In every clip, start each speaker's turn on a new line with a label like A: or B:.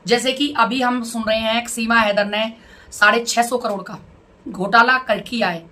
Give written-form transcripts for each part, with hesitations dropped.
A: जैसे कि अभी हम सुन रहे हैं कि सीमा हैदर ने 650 करोड़ का घोटाला कर किया है।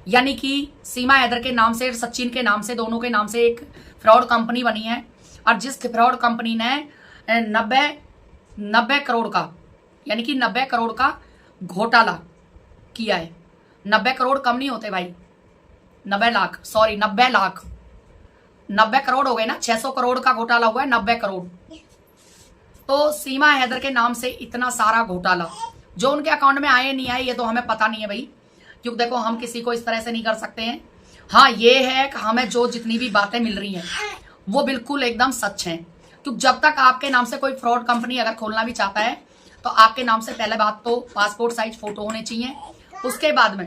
A: यानी कि सीमा हैदर के नाम से, सचिन के नाम से, दोनों के नाम से एक फ्रॉड कंपनी बनी है। और जिस फ्रॉड कंपनी ने 90 करोड़ का, यानी कि 90 करोड़ का घोटाला किया है। 90 करोड़ कम नहीं होते भाई, 90 लाख, सॉरी 90 लाख, 90 करोड़ हो गए ना। 600 करोड़ का घोटाला हुआ है, 90 करोड़। तो सीमा हैदर के नाम से इतना सारा घोटाला, जो उनके अकाउंट में आए नहीं आए ये तो हमें पता नहीं है भाई, क्योंकि देखो हम किसी को इस तरह से नहीं कर सकते हैं। हाँ ये है कि हमें जो जितनी भी बातें मिल रही हैं वो बिल्कुल एकदम सच हैं, क्योंकि जब तक आपके नाम से कोई फ्रॉड कंपनी अगर खोलना भी चाहता है तो आपके नाम से पहले बात तो पासपोर्ट साइज फोटो होने चाहिए। उसके बाद में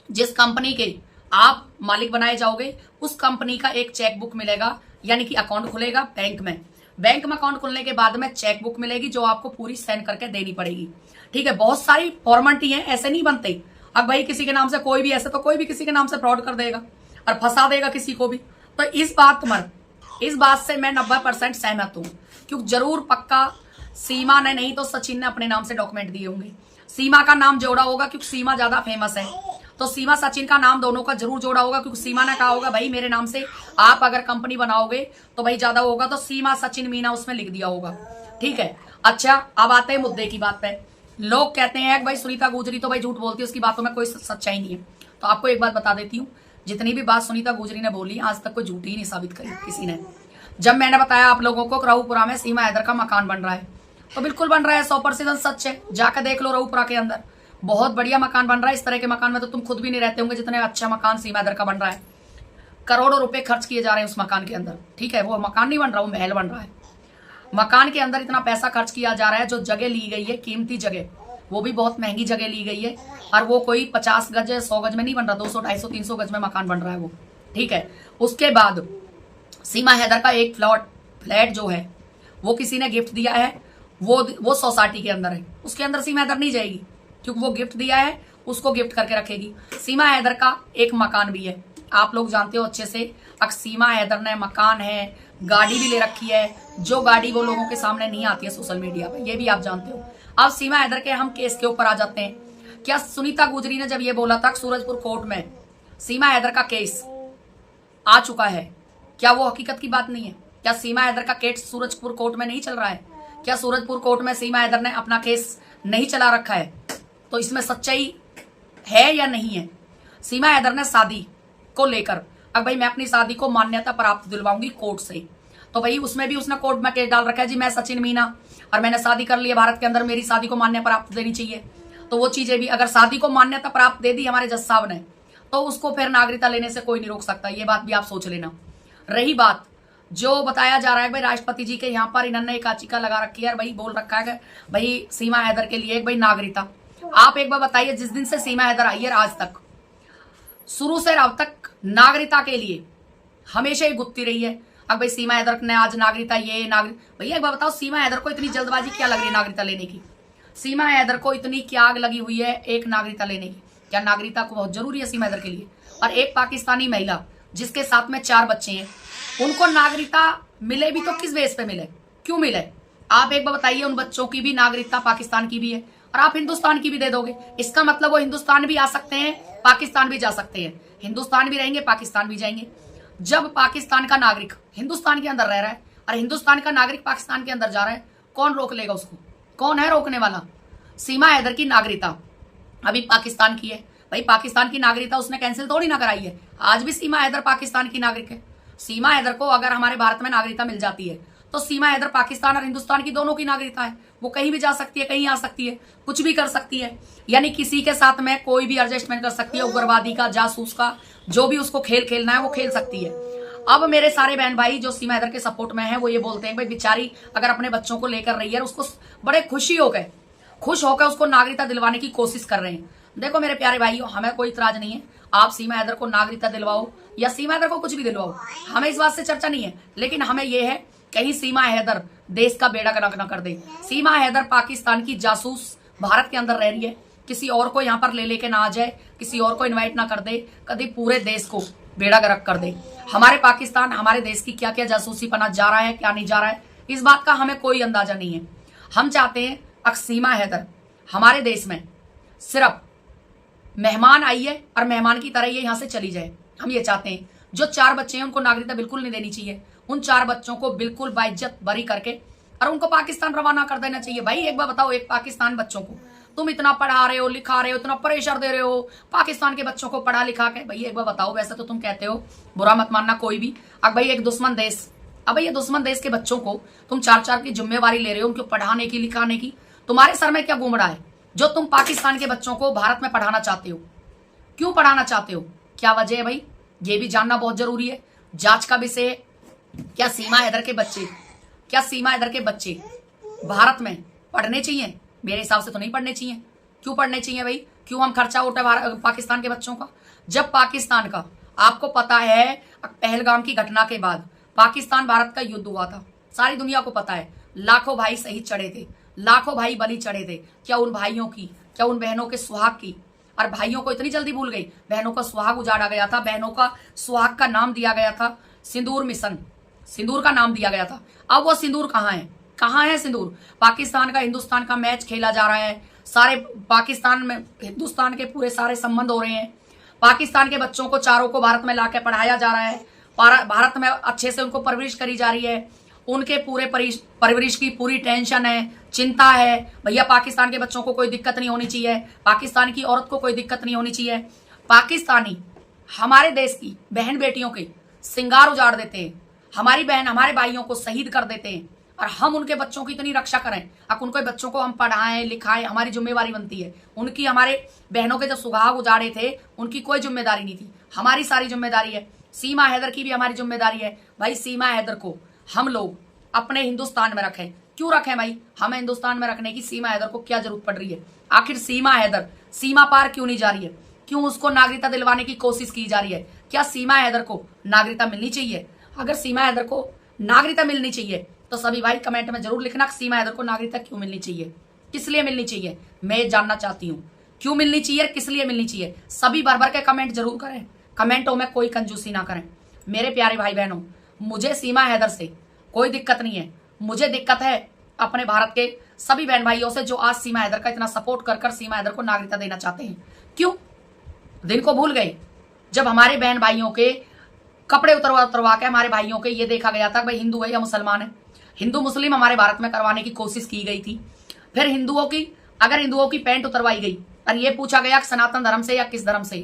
A: जिस कंपनी के आप मालिक बनाए जाओगे उस कंपनी का एक चेक बुक मिलेगा, यानी कि अकाउंट खुलेगा बैंक में। बैंक में अकाउंट खुलने के बाद में चेक बुक मिलेगी जो आपको पूरी साइन करके देनी पड़ेगी। ठीक है, बहुत सारी फॉर्मेलिटी है, ऐसे नहीं बनते। अब भाई किसी के नाम से कोई भी, ऐसे तो कोई भी किसी के नाम से फ्रॉड कर देगा और फंसा देगा किसी को भी। तो इस बात से मैं 90% सहमत हूं, क्योंकि जरूर पक्का सीमा ने नहीं तो सचिन ने अपने नाम से डॉक्यूमेंट दिए होंगे। सीमा का नाम जोड़ा होगा क्योंकि सीमा ज्यादा फेमस है, तो सीमा सचिन का नाम दोनों का जरूर जोड़ा होगा, क्योंकि सीमा ने कहा होगा भाई मेरे नाम से आप अगर कंपनी बनाओगे तो भाई ज्यादा होगा, तो सीमा सचिन मीना उसमें लिख दिया होगा। ठीक है, अच्छा अब आते हैं मुद्दे की बात पे। लोग कहते हैं भाई सुनीता गुजरी तो भाई झूठ बोलती है, उसकी बातों में कोई सच्चाई नहीं है। तो आपको एक बात बता देती हूँ, जितनी भी बात सुनीता गुजरी ने बोली आज तक कोई झूठी नहीं साबित करी किसी ने। जब मैंने बताया आप लोगों को राहूपुरा में सीमा हैदर का मकान बन रहा है, तो बिल्कुल बन रहा है, 100% सच है। जाकर देख लो राहूपुरा के अंदर बहुत बढ़िया मकान बन रहा है। इस तरह के मकान में तो तुम खुद भी नहीं रहते होंगे जितने अच्छा मकान सीमा हैदर का बन रहा है। करोड़ों रुपए खर्च किए जा रहे हैं उस मकान के अंदर। ठीक है, वो मकान नहीं बन रहा, वो महल बन रहा है। मकान के अंदर इतना पैसा खर्च किया जा रहा है, जो जगह ली गई है कीमती जगह, वो भी बहुत महंगी जगह ली गई है। और वो कोई 50 गज 100 गज में नहीं बन रहा, 200 250 300 गज में मकान बन रहा है वो। ठीक है, उसके बाद सीमा हैदर का एक फ्लैट जो है वो किसी ने गिफ्ट दिया है, वो सोसाइटी के अंदर है, उसके अंदर सीमा हैदर नहीं जाएगी, क्योंकि वो गिफ्ट दिया है, उसको गिफ्ट करके रखेगी। सीमा हैदर का एक मकान भी है, आप लोग जानते हो अच्छे से। सीमा हैदर ने मकान है, गाड़ी भी ले रखी है, जो गाड़ी वो लोगों के सामने नहीं आती है सोशल मीडिया पे, ये भी आप जानते हो। अब सीमा हैदर के हम केस के ऊपर आ जाते हैं। क्या सुनीता गुजरी ने जब ये बोला था सूरजपुर कोर्ट में सीमा हैदर का केस आ चुका है, क्या वो हकीकत की बात नहीं है? क्या सीमा हैदर का केस सूरजपुर कोर्ट में नहीं चल रहा है? क्या सूरजपुर कोर्ट में सीमा हैदर ने अपना केस नहीं चला रखा है? तो इसमें सच्चाई है या नहीं है? सीमा हैदर ने शादी को लेकर, अब भाई मैं अपनी शादी को मान्यता प्राप्त दिलवाऊंगी कोर्ट से, तो भाई उसमें भी उसने कोर्ट में केस डाल रखा है जी मैं सचिन मीना और मैंने शादी कर ली है भारत के अंदर, मेरी शादी को मान्यता प्राप्त देनी चाहिए। तो वो चीजें भी अगर शादी को मान्यता प्राप्त दे दी हमारे जज साहब ने, तो उसको फिर नागरिकता लेने से कोई नहीं रोक सकता। ये बात भी आप सोच लेना। रही बात जो बताया जा रहा है भाई राष्ट्रपति जी के यहाँ पर इन्होंने एक याचिका लगा रखी है, भाई बोल रखा है भाई सीमा हैदर के लिए एक भाई नागरिकता। आप एक बार बताइए, जिस दिन से सीमा हैदर आई है आज तक, शुरू से अब तक नागरिकता के लिए हमेशा ही गुत्ती रही है। अब भाई सीमा हैदर ने आज नागरिकता, ये नागरिक, भैया एक बार बताओ सीमा हैदर को इतनी जल्दबाजी क्या लग रही है नागरिकता लेने की? सीमा हैदर को इतनी क्या आग लगी हुई है एक नागरिकता लेने की? क्या नागरिकता को बहुत जरूरी है सीमा हैदर के लिए? और एक पाकिस्तानी महिला जिसके साथ में 4 बच्चे हैं, उनको नागरिकता मिले भी तो किस बेस पे मिले, क्यों मिले? आप एक बार बताइए। उन बच्चों की भी नागरिकता पाकिस्तान की भी है और आप हिंदुस्तान की भी दे दोगे, इसका मतलब वो हिंदुस्तान भी आ सकते हैं, पाकिस्तान भी जा सकते हैं। हिंदुस्तान भी रहेंगे, पाकिस्तान भी जाएंगे। जब पाकिस्तान का नागरिक हिंदुस्तान के अंदर रह रहा है और हिंदुस्तान का नागरिक पाकिस्तान के अंदर जा रहा है, कौन रोक लेगा उसको? कौन है रोकने वाला? सीमा हैदर की नागरिकता अभी पाकिस्तान की है, भाई पाकिस्तान की नागरिकता उसने कैंसिल थोड़ी ना कराई है। आज भी सीमा हैदर पाकिस्तान की नागरिक है। सीमा हैदर को अगर हमारे भारत में नागरिकता मिल जाती है तो सीमा हैदर पाकिस्तान और हिंदुस्तान की दोनों की नागरिकता है। वो कहीं भी जा सकती है, कहीं आ सकती है, कुछ भी कर सकती है, यानी किसी के साथ में कोई भी एडजस्टमेंट कर सकती है। उग्रवादी का, जासूस का, जो भी उसको खेल खेलना है वो खेल सकती है। अब मेरे सारे बहन भाई जो सीमा हैदर के सपोर्ट में है वो ये बोलते हैं भाई बेचारी अगर अपने बच्चों को लेकर रही है, उसको बड़े खुश होकर उसको नागरिकता दिलवाने की कोशिश कर रहे हैं। देखो मेरे प्यारे भाइयों, हमें कोई इतराज नहीं है, आप सीमा हैदर को नागरिकता दिलवाओ या सीमा हैदर को कुछ भी दिलवाओ, हमें इस बात से चर्चा नहीं है। लेकिन हमें यह है कहीं सीमा हैदर देश का बेड़ा गर्क न कर दे। सीमा हैदर पाकिस्तान की जासूस भारत के अंदर रह रही है, किसी और को यहाँ पर ले लेके ना आ जाए, किसी और को इन्वाइट ना कर दे, कभी पूरे देश को बेड़ा गर्क कर दे। हमारे पाकिस्तान, हमारे देश की क्या क्या जासूसी पना जा रहा है, क्या नहीं जा रहा है, इस बात का हमें कोई अंदाजा नहीं है। हम चाहते हैं सीमा हैदर हमारे देश में सिर्फ मेहमान आई है और मेहमान की तरह ये यहां से चली जाए। हम ये चाहते हैं जो 4 बच्चे हैं उनको नागरिकता बिल्कुल नहीं देनी चाहिए। उन 4 बच्चों को बिल्कुल बाइज्जत बरी करके और उनको पाकिस्तान रवाना कर देना चाहिए। भाई एक बार बताओ, एक पाकिस्तान बच्चों को तुम इतना पढ़ा रहे हो, लिखा रहे हो, इतना प्रेशर दे रहे हो पाकिस्तान के बच्चों को पढ़ा लिखा के। भाई एक बार बताओ, वैसे तो तुम कहते हो, बुरा मत मानना कोई भी, अब भाई एक दुश्मन देश, अब भाई ये दुश्मन देश के बच्चों को तुम 4-4 की जिम्मेवारी ले रहे हो उनको पढ़ाने की, लिखाने की। तुम्हारे सर में क्या घूम रहा है जो तुम पाकिस्तान के बच्चों को भारत में पढ़ाना चाहते हो? क्यों पढ़ाना चाहते हो? क्या वजह है भाई? ये भी जानना बहुत जरूरी है, जांच का विषय है। क्या सीमा हैदर के बच्चे भारत में पढ़ने चाहिए? मेरे हिसाब से तो नहीं पढ़ने चाहिए। क्यों पढ़ने चाहिए भाई? क्यों हम खर्चा उठा पाकिस्तान के बच्चों का? जब पाकिस्तान का, आपको पता है पहलगाम की घटना के बाद पाकिस्तान भारत का युद्ध हुआ था, सारी दुनिया को पता है, लाखों भाई शहीद चढ़े थे, लाखों भाई बलि चढ़े थे। क्या उन भाइयों की, क्या उन बहनों के सुहाग की? और भाइयों को इतनी जल्दी भूल गई? बहनों का सुहाग उजाड़ा गया था, बहनों का सुहाग का नाम दिया गया था सिंदूर मिशन, सिंदूर का नाम दिया गया था। अब वो सिंदूर कहाँ है? कहाँ है सिंदूर? पाकिस्तान का हिंदुस्तान का मैच खेला जा रहा है, सारे पाकिस्तान में हिंदुस्तान के पूरे सारे संबंध हो रहे हैं, पाकिस्तान के बच्चों को चारों को भारत में लाके पढ़ाया जा रहा है, भारत में अच्छे से उनको परवरिश करी जा रही है, उनके पूरे परवरिश की पूरी टेंशन है, चिंता है। भैया पाकिस्तान के बच्चों को कोई दिक्कत नहीं होनी चाहिए, पाकिस्तान की औरत को कोई दिक्कत नहीं होनी चाहिए। पाकिस्तानी हमारे देश की बहन बेटियों के श्रृंगार उजाड़ देते हैं, हमारी बहन हमारे भाइयों को शहीद कर देते हैं, और हम उनके बच्चों की इतनी रक्षा करें, अब उनके बच्चों को हम पढ़ाएं लिखाएं, हमारी जिम्मेवारी बनती है। उनकी, हमारे बहनों के जो सुहाग उजाड़े थे उनकी कोई जिम्मेदारी नहीं थी, हमारी सारी जिम्मेदारी है। सीमा हैदर की भी हमारी जिम्मेदारी है। भाई सीमा हैदर को हम लोग अपने हिंदुस्तान में रखें। क्यों रखें भाई? हमें हिंदुस्तान में रखने की सीमा हैदर को क्या जरूरत पड़ रही है? आखिर सीमा हैदर सीमा पार क्यों नहीं जा रही है? क्यों उसको नागरिकता दिलवाने की कोशिश की जा रही है? क्या सीमा हैदर को नागरिकता मिलनी चाहिए? अगर सीमा हैदर को नागरिकता मिलनी चाहिए तो सभी भाई कमेंट में जरूर लिखना, सीमा हैदर को नागरिकता क्यों मिलनी चाहिए, किस लिए मिलनी चाहिए? मैं जानना चाहती हूँ क्यों मिलनी चाहिए, किस लिए मिलनी चाहिए। सभी भर भर के कमेंट जरूर करें, कमेंटों में कोई कंजूसी ना करें। मेरे प्यारे भाई बहनों, मुझे सीमा हैदर से कोई दिक्कत नहीं है, मुझे दिक्कत है अपने भारत के सभी बहन भाइयों से जो आज सीमा हैदर का इतना सपोर्ट कर कर सीमा हैदर को नागरिकता देना चाहते हैं। क्यों? दिन को भूल गए जब हमारे बहन भाइयों के कपड़े उतरवा के हमारे भाइयों के ये देखा गया था भाई हिंदू है या मुसलमान है। हिंदू मुस्लिम हमारे भारत में करवाने की कोशिश की गई थी। फिर हिंदुओं की पैंट उतरवाई गई और ये पूछा गया सनातन धर्म से या किस धर्म से,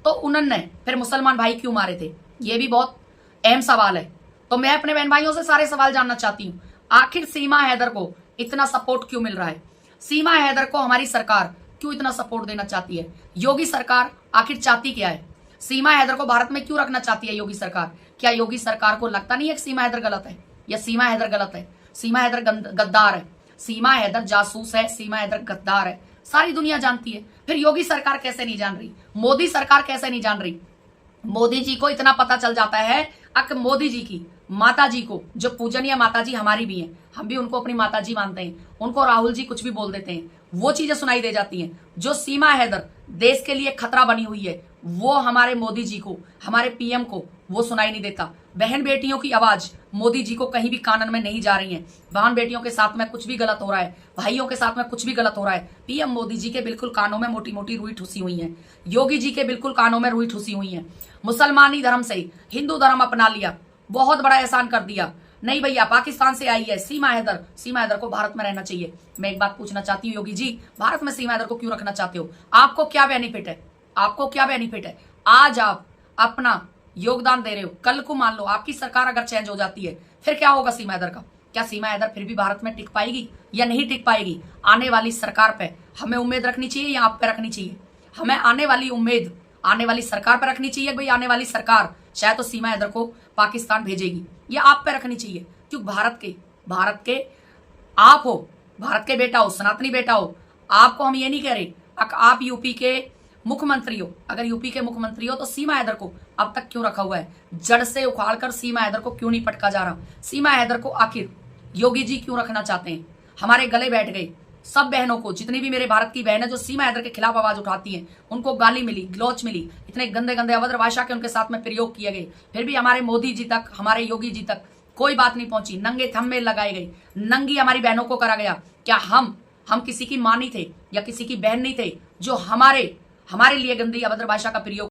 A: तो उन्होंने फिर मुसलमान भाई क्यों मारे थे? ये भी बहुत अहम सवाल है। तो मैं अपने बहन भाइयों से सारे सवाल जानना चाहती हूँ, आखिर सीमा हैदर को इतना सपोर्ट क्यों मिल रहा है? सीमा हैदर को हमारी सरकार क्यों इतना सपोर्ट देना चाहती है? योगी सरकार आखिर चाहती क्या है? सीमा हैदर को भारत में क्यों रखना चाहती है योगी सरकार? क्या योगी सरकार को लगता नहीं है कि सीमा हैदर गलत है या सीमा हैदर गलत है? सीमा हैदर गद्दार है, सीमा हैदर जासूस है, सीमा हैदर गद्दार है, सारी दुनिया जानती है। फिर योगी सरकार कैसे नहीं जान रही? मोदी सरकार कैसे नहीं जान रही? मोदी जी को इतना पता चल जाता है, अक मोदी जी की माता जी को, जो पूजनीय माता जी हमारी भी हैं, हम भी उनको अपनी माता जी मानते हैं, उनको राहुल जी कुछ भी बोल देते हैं, वो चीजें सुनाई दे जाती हैं। जो सीमा हैदर देश के लिए खतरा बनी हुई है वो हमारे मोदी जी को, हमारे पीएम को वो सुनाई नहीं देता। बहन बेटियों की आवाज मोदी जी को कहीं भी कानन में नहीं जा रही है। बहन बेटियों के साथ में कुछ भी गलत हो रहा है, भाइयों के साथ में कुछ भी गलत हो रहा है, पीएम मोदी जी के बिल्कुल कानों में मोटी मोटी रुई ठुसी हुई है, योगी जी के बिल्कुल कानों में रुई ठुसी हुई है। मुसलमानी धर्म से हिंदू धर्म अपना लिया, बहुत बड़ा एहसान कर दिया। नहीं भैया, पाकिस्तान से आई है सीमा हैदर को भारत में रहना चाहिए। मैं एक बात पूछना चाहती हूँ योगी जी, भारत में सीमा हैदर को क्यों रखना चाहते हो? आपको क्या बेनिफिट है? आपको क्या बेनिफिट है? आज आप अपना योगदान दे रहे हो, कल को मान लो आपकी सरकार अगर चेंज हो जाती है, फिर क्या होगा सीमा हैदर का? क्या सीमा हैदर फिर भी भारत में टिक पाएगी या नहीं टिक पाएगी? आने वाली सरकार पे हमें उम्मीद रखनी चाहिए या आप पे रखनी चाहिए? हमें आने वाली उम्मीद आने वाली सरकार पे रखनी चाहिए। भाई आने वाली सरकार शायद तो सीमा हैदर को पाकिस्तान भेजेगी, या आप पे रखनी चाहिए? क्योंकि भारत के आप हो, भारत के बेटा हो, सनातनी बेटा हो, आपको हम ये नहीं कह रहे आप यूपी के मुख्यमंत्री हो, अगर यूपी के मुख्यमंत्री हो तो सीमा हैदर को अब तक क्यों रखा हुआ है? जड़ से उखाड़कर सीमा हैदर को क्यों नहीं पटका जा रहा? सीमा हैदर को आखिर योगी जी क्यों रखना चाहते हैं? हमारे गले बैठ गए सब बहनों को, जितनी भी मेरे भारत की बहन है जो सीमा हैदर के खिलाफ आवाज उठाती हैं, उनको गाली मिली, ग्लोच मिली, इतने गंदे गंदे अभद्र भाषा के उनके साथ में प्रयोग किए गए, फिर भी हमारे मोदी जी तक, हमारे योगी जी तक कोई बात नहीं पहुंची। नंगे थंबनेल लगाए गए, नंगी हमारी बहनों को करा गया, क्या हम किसी की मां नहीं थे या किसी की बहन नहीं थे जो हमारे लिए गंदी अभद्र भाषा का प्रयोग